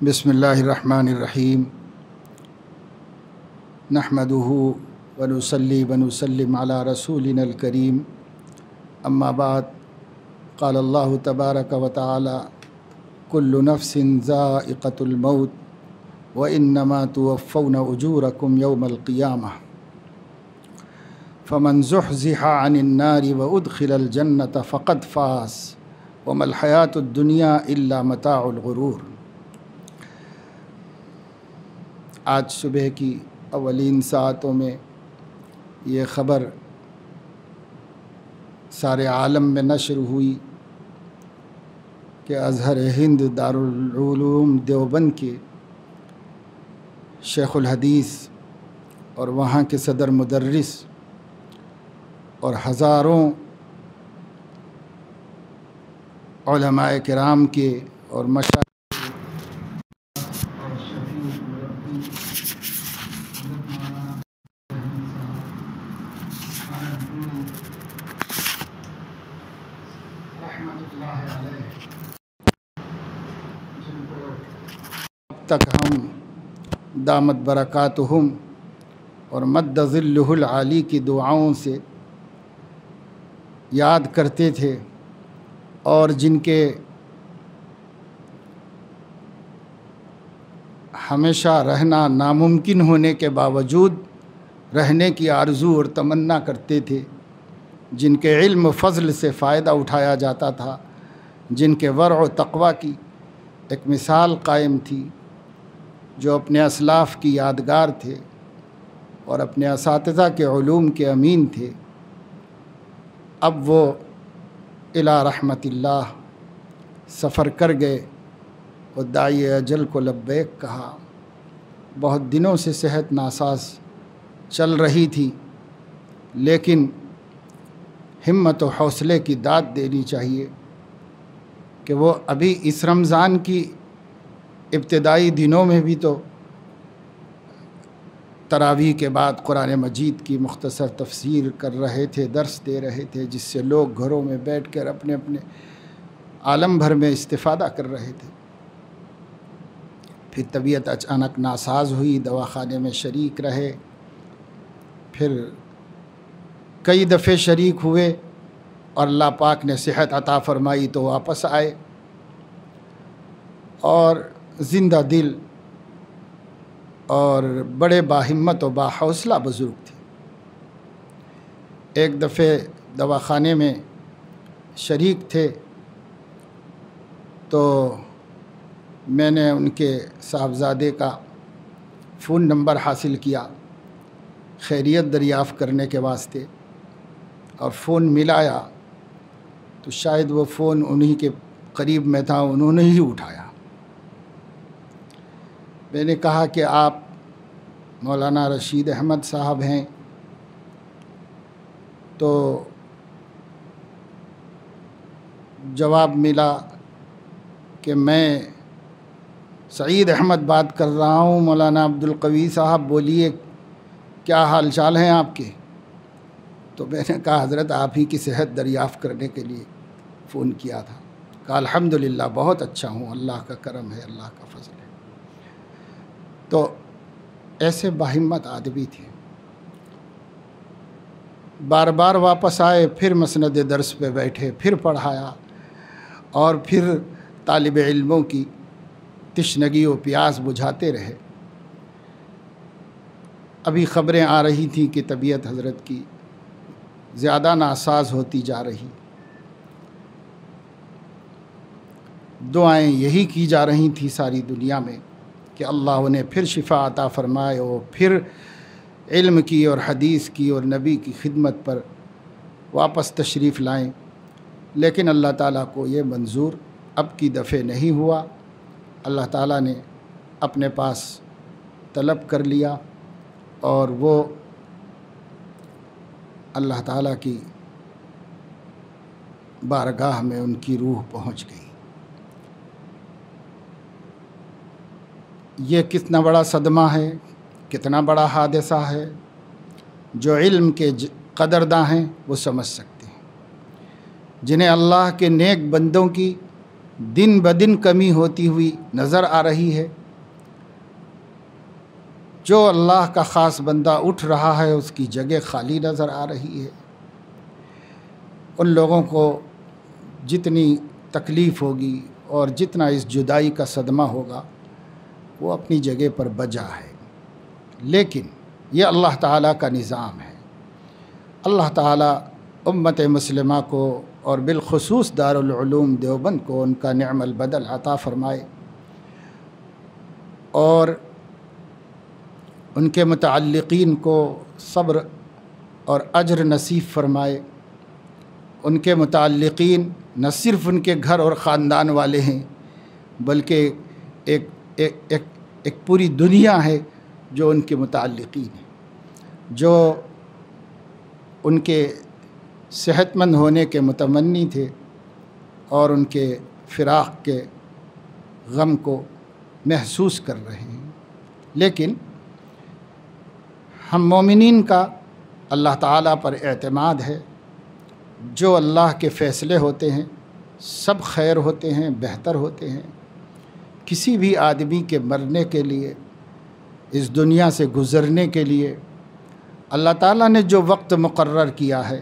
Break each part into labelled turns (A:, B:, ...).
A: بسم اللہ الرحمن الرحیم نحمدہ ونصلی ونسلم علی رسولنا الکریم اما بعد قال اللہ تبارک و تعالی کل نفس ذائقۃ الموت وانما توفون اجورکم یوم القیامہ فمن زحزح عن النار وادخل الجنۃ فقد فاز وما الحیاۃ الدنیا الا متاع الغرور۔ آج صبح کی اولین ساعتوں میں یہ خبر سارے عالم میں نشر ہوئی کہ ازہر ہند دارالعلوم دیوبند کے شیخ الحدیث اور وہاں کے صدر مدرس اور ہزاروں علماء کرام کے اور مشائخ تک ہم دامت برکاتہم اور مد ظلہ العالی کی دعاؤں سے یاد کرتے تھے، اور جن کے ہمیشہ رہنا ناممکن ہونے کے باوجود رہنے کی آرزو اور تمنا کرتے تھے، جن کے علم و فضل سے فائدہ اٹھایا جاتا تھا، جن کے ورع و تقوی کی ایک مثال قائم تھی، جو اپنے اسلاف کی یادگار تھے اور اپنے اساتذہ کے علوم کے امین تھے، اب وہ الی رحمت اللہ سفر کر گئے اور داعی اجل کو لبیک کہا۔ بہت دنوں سے صحت ناساز چل رہی تھی، لیکن ہمت و حوصلے کی داد دینی چاہیے کہ وہ ابھی اس رمضان کی ابتدائی دنوں میں بھی تو تراویح کے بعد قرآن مجید کی مختصر تفسیر کر رہے تھے، درس دے رہے تھے، جس سے لوگ گھروں میں بیٹھ کر اپنے اپنے عالم بھر میں استفادہ کر رہے تھے۔ پھر طبیعت اچانک ناساز ہوئی، دواخانے میں شریک رہے، پھر کئی دفعے شریک ہوئے اور اللہ پاک نے صحت عطا فرمائی تو واپس آئے، اور زندہ دل اور بڑے باہمت و باحوصلہ بزرگ تھے۔ ایک دفعے دواخانے میں شریک تھے تو میں نے ان کے صاحبزادے کا فون نمبر حاصل کیا خیریت دریافت کرنے کے واسطے، اور فون ملایا تو شاید وہ فون انہی کے قریب میں تھا، انہوں نے ہی اٹھایا۔ میں نے کہا کہ آپ مولانا رشید احمد صاحب ہیں؟ تو جواب ملا کہ میں سعید احمد بات کر رہا ہوں۔ مولانا عبدالقوی صاحب بولیے، کیا حال چال ہیں آپ کے؟ تو میں نے کہا حضرت آپ ہی کی صحت دریافت کرنے کے لیے فون کیا تھا۔ کہا الحمدللہ بہت اچھا ہوں، اللہ کا کرم ہے، اللہ کا فضل ہے۔ تو ایسے باہمت آدمی تھے، بار بار واپس آئے، پھر مسند درس پہ بیٹھے، پھر پڑھایا، اور پھر طالب علموں کی تشنگی و پیاس بجھاتے رہے۔ ابھی خبریں آ رہی تھیں کہ طبیعت حضرت کی زیادہ ناساز ہوتی جا رہی، دعائیں یہی کی جا رہی تھیں ساری دنیا میں کہ اللہ انہیں پھر شفا عطا فرمائے، اور پھر علم کی اور حدیث کی اور نبی کی خدمت پر واپس تشریف لائیں، لیکن اللہ تعالیٰ کو یہ منظور اب کی دفعہ نہیں ہوا۔ اللہ تعالیٰ نے اپنے پاس طلب کر لیا، اور وہ اللہ تعالیٰ کی بارگاہ میں ان کی روح پہنچ گئی۔ یہ کتنا بڑا صدمہ ہے، کتنا بڑا حادثہ ہے، جو علم کے قدرداں ہیں وہ سمجھ سکتے ہیں، جنہیں اللہ کے نیک بندوں کی دن بدن کمی ہوتی ہوئی نظر آ رہی ہے۔ جو اللہ کا خاص بندہ اٹھ رہا ہے اس کی جگہ خالی نظر آ رہی ہے۔ ان لوگوں کو جتنی تکلیف ہوگی اور جتنا اس جدائی کا صدمہ ہوگا وہ اپنی جگہ پر بجا ہے، لیکن یہ اللہ تعالیٰ کا نظام ہے۔ اللہ تعالیٰ امت مسلمہ کو اور بالخصوص دارالعلوم دیوبند کو ان کا نعم البدل عطا فرمائے، اور ان کے متعلقین کو صبر اور اجر نصیب فرمائے۔ ان کے متعلقین نہ صرف ان کے گھر اور خاندان والے ہیں بلکہ ایک پوری دنیا ہے جو ان کے متعلقین ہیں، جو ان کے صحت مند ہونے کے متمنی تھے اور ان کے فراق کے غم کو محسوس کر رہے ہیں۔ لیکن ہم مومنین کا اللہ تعالیٰ پر اعتماد ہے۔ جو اللہ کے فیصلے ہوتے ہیں سب خیر ہوتے ہیں، بہتر ہوتے ہیں۔ کسی بھی آدمی کے مرنے کے لیے، اس دنیا سے گزرنے کے لیے اللہ تعالیٰ نے جو وقت مقرر کیا ہے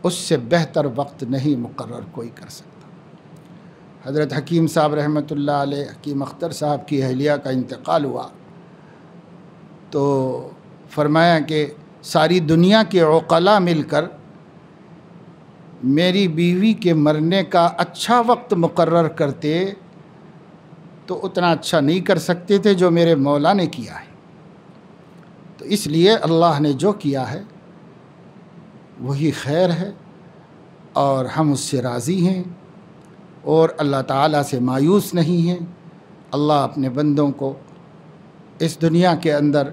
A: اس سے بہتر وقت نہیں مقرر کوئی کر سکتا۔ حضرت حکیم صاحب رحمۃ اللہ علیہ، حکیم اختر صاحب کی اہلیہ کا انتقال ہوا تو فرمایا کہ ساری دنیا کے عقلاء مل کر میری بیوی کے مرنے کا اچھا وقت مقرر کرتے تو اتنا اچھا نہیں کر سکتے تھے جو میرے مولا نے کیا ہے۔ تو اس لیے اللہ نے جو کیا ہے وہی خیر ہے، اور ہم اس سے راضی ہیں اور اللہ تعالیٰ سے مایوس نہیں ہیں۔ اللہ اپنے بندوں کو اس دنیا کے اندر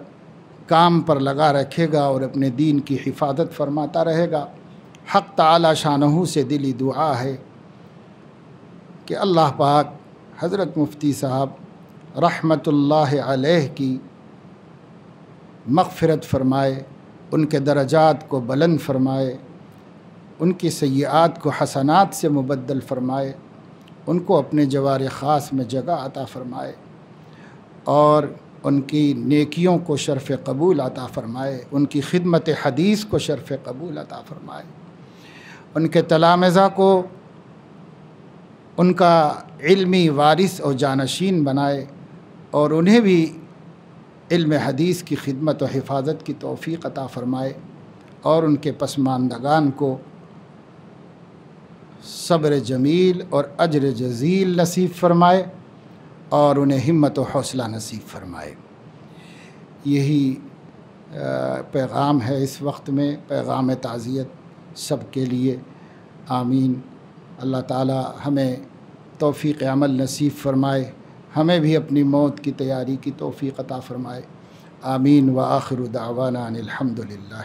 A: کام پر لگا رکھے گا اور اپنے دین کی حفاظت فرماتا رہے گا۔ حق تعالی شانہ سے دلی دعا ہے کہ اللہ پاک حضرت مفتی صاحب رحمۃ اللہ علیہ کی مغفرت فرمائے، ان کے درجات کو بلند فرمائے، ان کی سیئات کو حسنات سے مبدل فرمائے، ان کو اپنے جوار خاص میں جگہ عطا فرمائے، اور ان کی نیکیوں کو شرف قبول عطا فرمائے، ان کی خدمت حدیث کو شرف قبول عطا فرمائے، ان کے تلامذہ کو ان کا علمی وارث اور جانشین بنائے، اور انہیں بھی علم حدیث کی خدمت و حفاظت کی توفیق عطا فرمائے، اور ان کے پسماندگان کو صبر جمیل اور اجر جزیل نصیب فرمائے، اور انہیں ہمت و حوصلہ نصیب فرمائے۔ یہی پیغام ہے اس وقت میں، پیغام تعزیت سب کے لیے۔ آمین۔ اللہ تعالی ہمیں توفیق عمل نصیب فرمائے، ہمیں بھی اپنی موت کی تیاری کی توفیق عطا فرمائے۔ آمین۔ وآخر دعوانا ان الحمد للہ۔